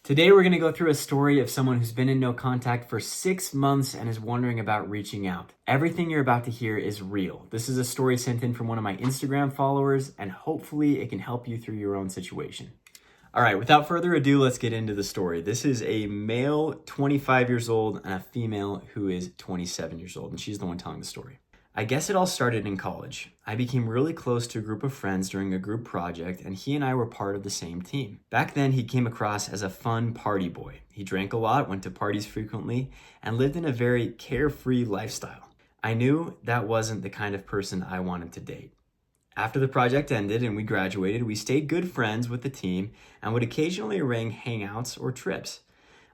Today we're going to go through a story of someone who's been in no contact for 6 months and is wondering about reaching out. Everything you're about to hear is real. This is a story sent in from one of my Instagram followers, and hopefully it can help you through your own situation. All right, without further ado, let's get into the story. This is a male, 25 years old, and a female who is 27 years old, and she's the one telling the story. I guess it all started in college. I became really close to a group of friends during a group project, and he and I were part of the same team. Back then, he came across as a fun party boy. He drank a lot, went to parties frequently, and lived in a very carefree lifestyle. I knew that wasn't the kind of person I wanted to date. After the project ended and we graduated, we stayed good friends with the team and would occasionally arrange hangouts or trips.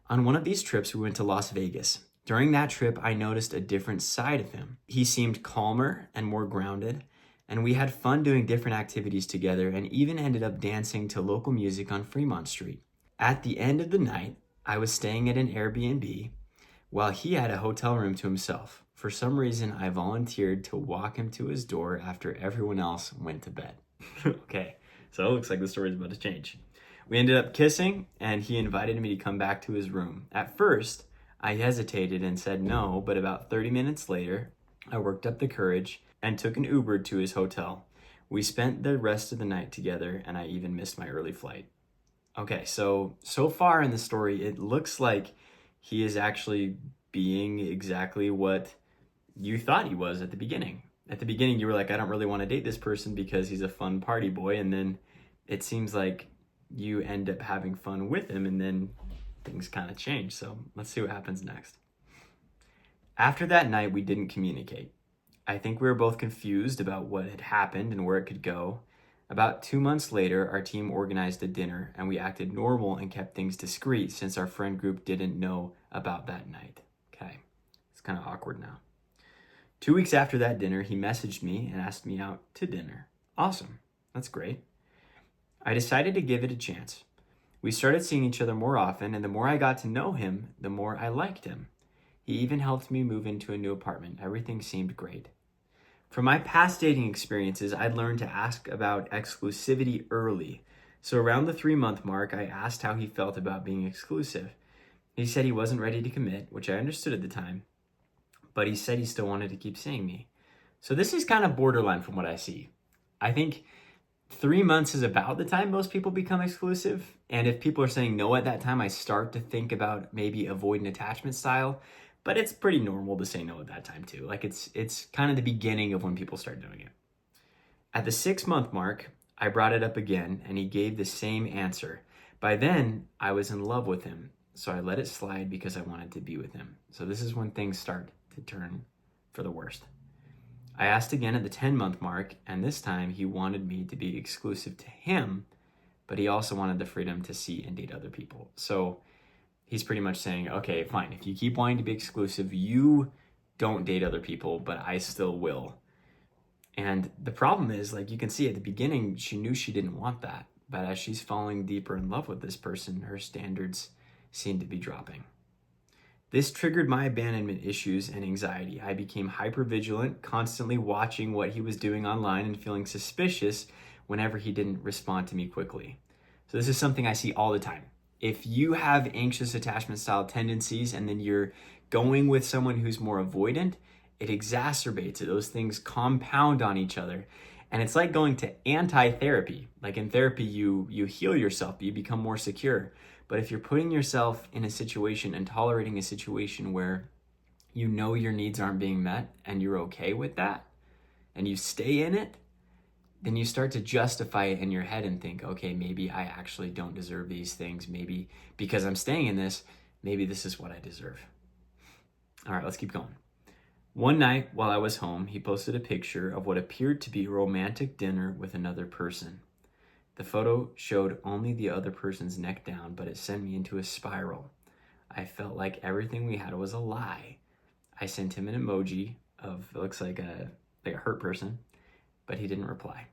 On one of these trips, we went to Las Vegas. During that trip, I noticed a different side of him. He seemed calmer and more grounded, and we had fun doing different activities together and even ended up dancing to local music on Fremont Street. At the end of the night, I was staying at an Airbnb while he had a hotel room to himself. For some reason, I volunteered to walk him to his door after everyone else went to bed. Okay, so it looks like the story's about to change. We ended up kissing, and he invited me to come back to his room. At first, I hesitated and said no, but about 30 minutes later, I worked up the courage and took an Uber to his hotel. We spent the rest of the night together, and I even missed my early flight. Okay, so far in the story, it looks like he is actually being exactly what you thought he was at the beginning. At the beginning, you were like, I don't really want to date this person because he's a fun party boy, and then it seems like you end up having fun with him, and then things kind of change. So let's see what happens next. After that night, we didn't communicate. I think we were both confused about what had happened and where it could go. About 2 months later, our team organized a dinner and we acted normal and kept things discreet since our friend group didn't know about that night. Okay, it's kind of awkward now. 2 weeks after that dinner, he messaged me and asked me out to dinner. Awesome, that's great. I decided to give it a chance. We started seeing each other more often, and the more I got to know him, the more I liked him. He even helped me move into a new apartment. Everything seemed great. From my past dating experiences, I'd learned to ask about exclusivity early. So around the 3-month mark, I asked how he felt about being exclusive. He said he wasn't ready to commit, which I understood at the time, but he said he still wanted to keep seeing me. So this is kind of borderline from what I see. I think 3 months is about the time most people become exclusive. And if people are saying no at that time, I start to think about maybe avoidant attachment style. But it's pretty normal to say no at that time too. Like it's kind of the beginning of when people start doing it. At the 6-month mark, I brought it up again and he gave the same answer. By then, I was in love with him. So I let it slide because I wanted to be with him. So this is when things start to turn for the worst. I asked again at the 10-month mark, and this time he wanted me to be exclusive to him, but he also wanted the freedom to see and date other people. So he's pretty much saying, okay, fine, if you keep wanting to be exclusive, you don't date other people, but I still will. And the problem is, like you can see at the beginning, she knew she didn't want that. But as she's falling deeper in love with this person, her standards seem to be dropping. This triggered my abandonment issues and anxiety. I became hypervigilant, constantly watching what he was doing online and feeling suspicious whenever he didn't respond to me quickly. So this is something I see all the time. If you have anxious attachment style tendencies and then you're going with someone who's more avoidant, it exacerbates it. Those things compound on each other. And it's like going to anti-therapy. Like in therapy, you heal yourself, you become more secure. But if you're putting yourself in a situation and tolerating a situation where you know your needs aren't being met and you're okay with that, and you stay in it, then you start to justify it in your head and think, okay, maybe I actually don't deserve these things. Maybe because I'm staying in this, maybe this is what I deserve. All right, let's keep going. One night while I was home, he posted a picture of what appeared to be a romantic dinner with another person. The photo showed only the other person's neck down, but it sent me into a spiral. I felt like everything we had was a lie. I sent him an emoji of, it looks like a hurt person, but he didn't reply.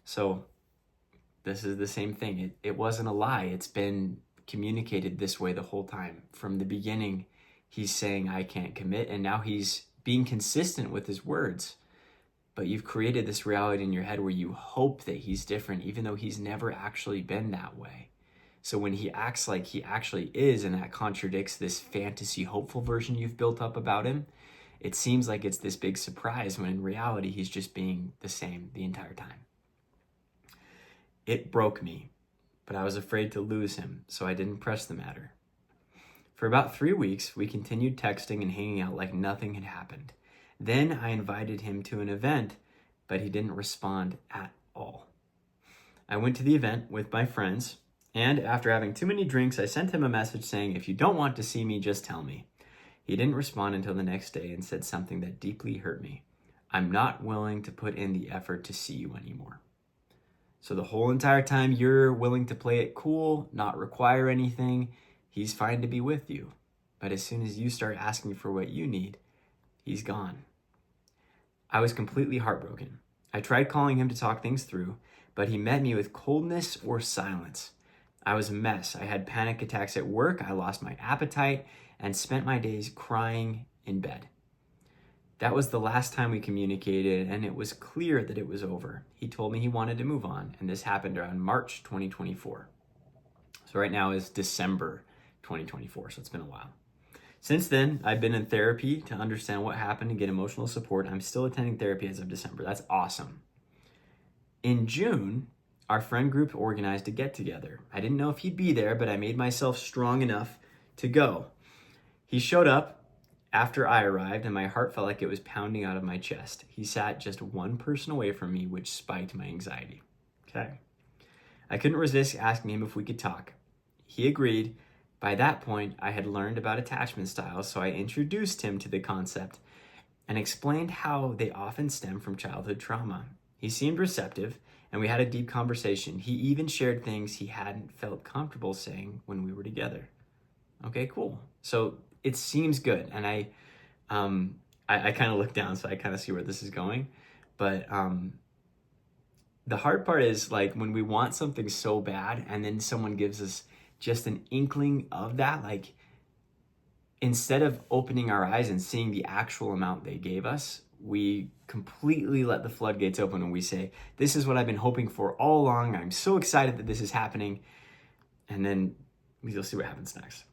So this is the same thing. It wasn't a lie. It's been communicated this way the whole time. From the beginning, he's saying, I can't commit, and now he's being consistent with his words. But you've created this reality in your head where you hope that he's different, even though he's never actually been that way. So when he acts like he actually is, and that contradicts this fantasy hopeful version you've built up about him, it seems like it's this big surprise when in reality he's just being the same the entire time. It broke me, but I was afraid to lose him, so I didn't press the matter. For about 3 weeks, we continued texting and hanging out like nothing had happened. Then I invited him to an event, but he didn't respond at all. I went to the event with my friends, and after having too many drinks, I sent him a message saying, "If you don't want to see me, just tell me." He didn't respond until the next day and said something that deeply hurt me. "I'm not willing to put in the effort to see you anymore." So the whole entire time you're willing to play it cool, not require anything, he's fine to be with you. But as soon as you start asking for what you need, he's gone. I was completely heartbroken. I tried calling him to talk things through, but he met me with coldness or silence. I was a mess. I had panic attacks at work, I lost my appetite, and spent my days crying in bed. That was the last time we communicated, and it was clear that it was over. He told me he wanted to move on, and this happened around March 2024. So right now is December 2024, so it's been a while. Since then, I've been in therapy to understand what happened and get emotional support. I'm still attending therapy as of December. That's awesome. In June, our friend group organized a get-together. I didn't know if he'd be there, but I made myself strong enough to go. He showed up after I arrived, and my heart felt like it was pounding out of my chest. He sat just one person away from me, which spiked my anxiety. Okay. I couldn't resist asking him if we could talk. He agreed. By that point, I had learned about attachment styles, so I introduced him to the concept and explained how they often stem from childhood trauma. He seemed receptive, and we had a deep conversation. He even shared things he hadn't felt comfortable saying when we were together. Okay, cool. So it seems good, and I kind of look down, so I kind of see where this is going. But the hard part is like when we want something so bad, and then someone gives us just an inkling of that, like instead of opening our eyes and seeing the actual amount they gave us, we completely let the floodgates open and we say, "This is what I've been hoping for all along. I'm so excited that this is happening." And then you'll see what happens next.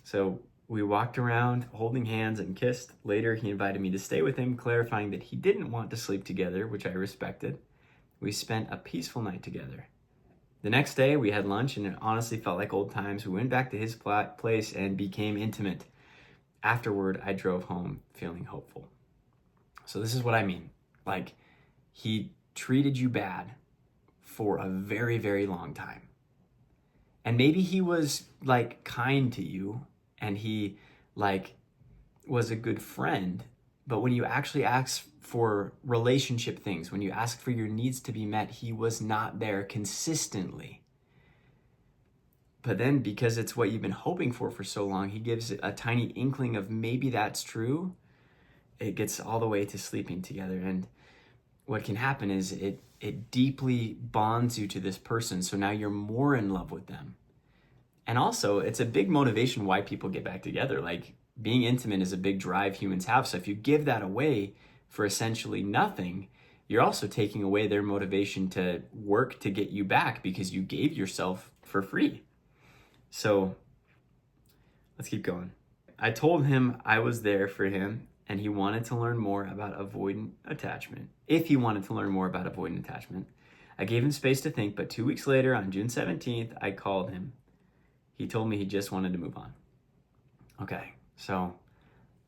So we walked around holding hands and kissed. Later, he invited me to stay with him, clarifying that he didn't want to sleep together, which I respected. We spent a peaceful night together. The next day, we had lunch, and it honestly felt like old times. We went back to his place and became intimate. Afterward, I drove home feeling hopeful. So this is what I mean. Like, he treated you bad for a very, very long time. And maybe he was like kind to you, and he like was a good friend. But when you actually ask for relationship things, when you ask for your needs to be met, he was not there consistently. But then because it's what you've been hoping for so long, he gives a tiny inkling of maybe that's true. It gets all the way to sleeping together. And what can happen is it deeply bonds you to this person. So now you're more in love with them. And also, it's a big motivation why people get back together. Like, being intimate is a big drive humans have. So if you give that away for essentially nothing, you're also taking away their motivation to work to get you back because you gave yourself for free. So let's keep going. I told him I was there for him and he wanted to learn more about avoidant attachment. If he wanted to learn more about avoidant attachment, I gave him space to think, but 2 weeks later, on June 17th, I called him. He told me he just wanted to move on. Okay, so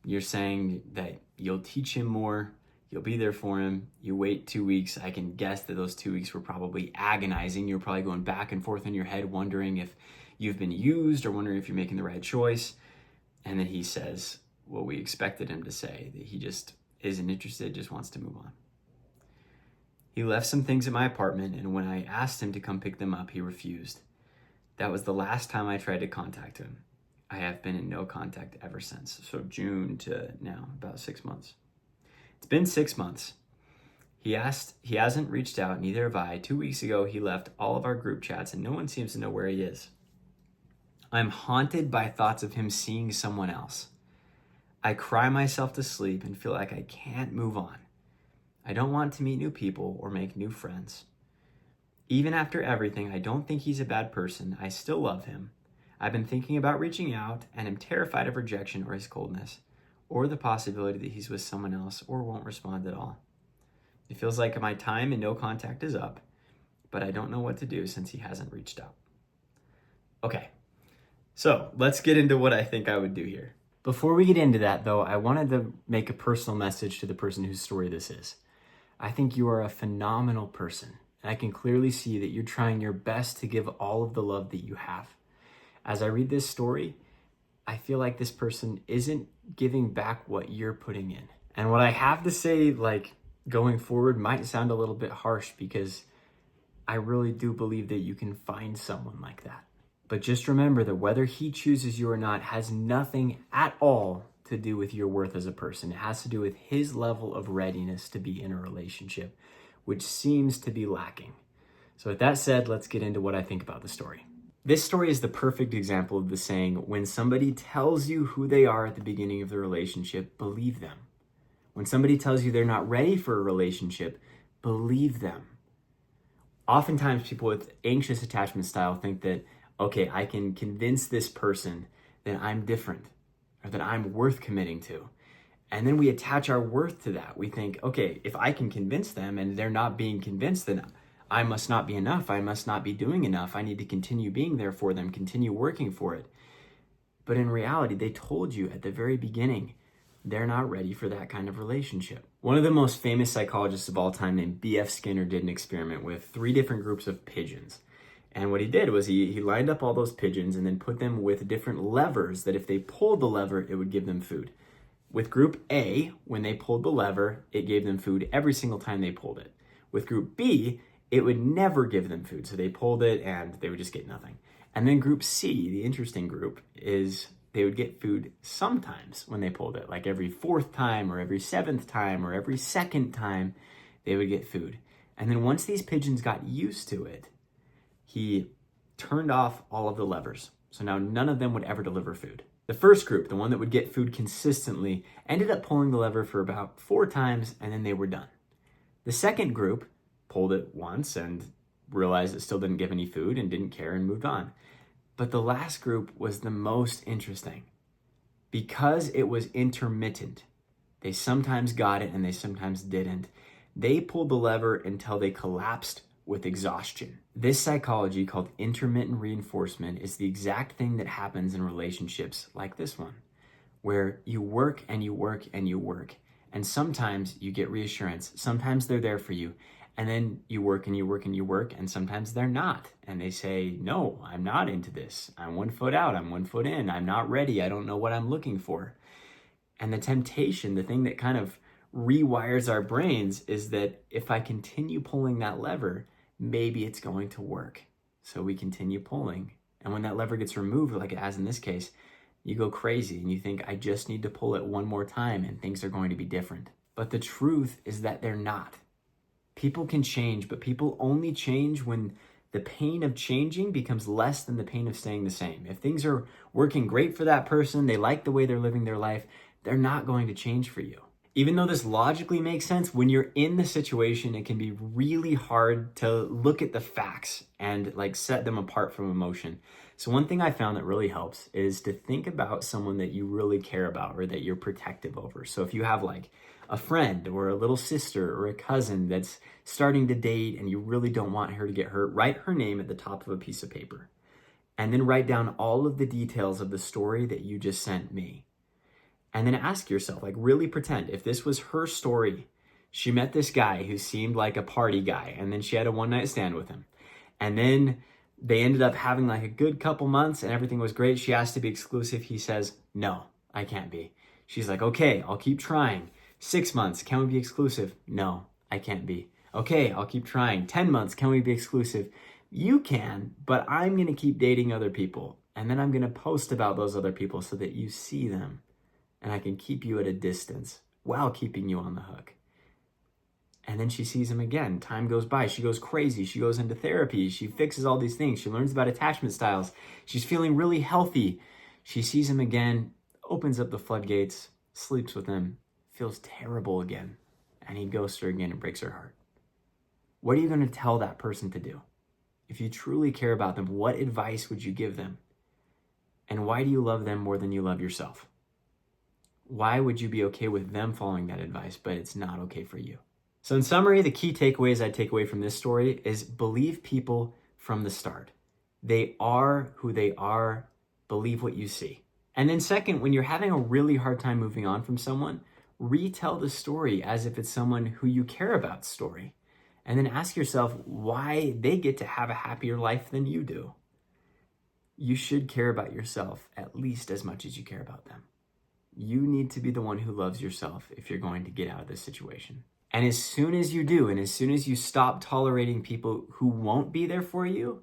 you're saying that you'll teach him more, you'll be there for him, you wait 2 weeks. I can guess that those 2 weeks were probably agonizing. You're probably going back and forth in your head, wondering if you've been used or wondering if you're making the right choice. And then he says what we expected him to say, that he just isn't interested, just wants to move on. He left some things at my apartment, and when I asked him to come pick them up, he refused. That was the last time I tried to contact him. I have been in no contact ever since. So June to now, about 6 months. It's been 6 months. He hasn't reached out, neither have I. 2 weeks ago, he left all of our group chats and no one seems to know where he is. I'm haunted by thoughts of him seeing someone else. I cry myself to sleep and feel like I can't move on. I don't want to meet new people or make new friends. Even after everything, I don't think he's a bad person. I still love him. I've been thinking about reaching out and am terrified of rejection or his coldness, or the possibility that he's with someone else or won't respond at all. It feels like my time in no contact is up, but I don't know what to do since he hasn't reached out. Okay, so let's get into what I think I would do here. Before we get into that, though, I wanted to make a personal message to the person whose story this is. I think you are a phenomenal person, and I can clearly see that you're trying your best to give all of the love that you have. As I read this story, I feel like this person isn't giving back what you're putting in. And what I have to say, going forward, might sound a little bit harsh because I really do believe that you can find someone like that. But just remember that whether he chooses you or not has nothing at all to do with your worth as a person. It has to do with his level of readiness to be in a relationship, which seems to be lacking. So with that said, let's get into what I think about the story. This story is the perfect example of the saying, when somebody tells you who they are at the beginning of the relationship, believe them. When somebody tells you they're not ready for a relationship, believe them. Oftentimes people with anxious attachment style think that, okay, I can convince this person that I'm different or that I'm worth committing to. And then we attach our worth to that. We think, okay, if I can convince them and they're not being convinced, then I must not be enough. I must not be doing enough. I need to continue being there for them, continue working for it. But in reality, they told you at the very beginning, they're not ready for that kind of relationship. One of the most famous psychologists of all time named B.F. Skinner did an experiment with 3 different groups of pigeons. And what he did was he lined up all those pigeons and then put them with different levers that if they pulled the lever, it would give them food. With group A, when they pulled the lever, it gave them food every single time they pulled it. With group B, it would never give them food. So they pulled it and they would just get nothing. And then group C, the interesting group, is they would get food sometimes when they pulled it, like every 4th time or every 7th time or every 2nd time they would get food. And then once these pigeons got used to it, he turned off all of the levers. So now none of them would ever deliver food. The first group, the one that would get food consistently, ended up pulling the lever for about 4 times and then they were done. The second group pulled it once and realized it still didn't give any food and didn't care and moved on. But the last group was the most interesting because it was intermittent. They sometimes got it and they sometimes didn't. They pulled the lever until they collapsed with exhaustion. This psychology, called intermittent reinforcement, is the exact thing that happens in relationships like this one, where you work and you work and you work, and sometimes you get reassurance. Sometimes they're there for you, and then you work and you work and you work, and sometimes they're not, and they say, no, I'm not into this. I'm 1 foot out, I'm 1 foot in, I'm not ready, I don't know what I'm looking for. And the temptation, the thing that kind of rewires our brains, is that if I continue pulling that lever, maybe it's going to work. So we continue pulling. And when that lever gets removed, like it has in this case, you go crazy and you think, I just need to pull it one more time and things are going to be different. But the truth is that they're not. People can change, but people only change when the pain of changing becomes less than the pain of staying the same. If things are working great for that person, they like the way they're living their life, they're not going to change for you. Even though this logically makes sense, when you're in the situation, it can be really hard to look at the facts and set them apart from emotion. So one thing I found that really helps is to think about someone that you really care about or that you're protective over. So if you have a friend or a little sister or a cousin that's starting to date and you really don't want her to get hurt, write her name at the top of a piece of paper. And then write down all of the details of the story that you just sent me. And then ask yourself, really pretend, if this was her story, she met this guy who seemed like a party guy, and then she had a one-night stand with him. And then they ended up having a good couple months and everything was great. She asked to be exclusive. He says, no, I can't be. She's like, okay, I'll keep trying. 6 months, can we be exclusive? No, I can't be. Okay, I'll keep trying. 10 months, can we be exclusive? You can, but I'm going to keep dating other people. And then I'm going to post about those other people so that you see them. And I can keep you at a distance while keeping you on the hook. And then she sees him again. Time goes by. She goes crazy. She goes into therapy. She fixes all these things. She learns about attachment styles. She's feeling really healthy. She sees him again, opens up the floodgates, sleeps with him, feels terrible again. And he ghosts her again and breaks her heart. What are you going to tell that person to do? If you truly care about them, what advice would you give them? And why do you love them more than you love yourself? Why would you be okay with them following that advice, but it's not okay for you? So in summary, the key takeaways I take away from this story is believe people from the start. They are who they are. Believe what you see. And then second, when you're having a really hard time moving on from someone, retell the story as if it's someone who you care about's story. And then ask yourself why they get to have a happier life than you do. You should care about yourself at least as much as you care about them. You need to be the one who loves yourself if you're going to get out of this situation. And as soon as you do, and as soon as you stop tolerating people who won't be there for you,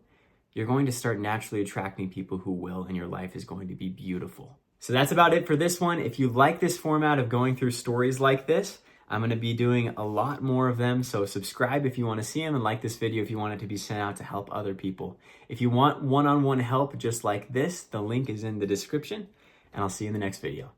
you're going to start naturally attracting people who will, and your life is going to be beautiful. So that's about it for this one. If you like this format of going through stories like this, I'm going to be doing a lot more of them. So subscribe if you want to see them, and like this video if you want it to be sent out to help other people. If you want one-on-one help just like this, the link is in the description, and I'll see you in the next video.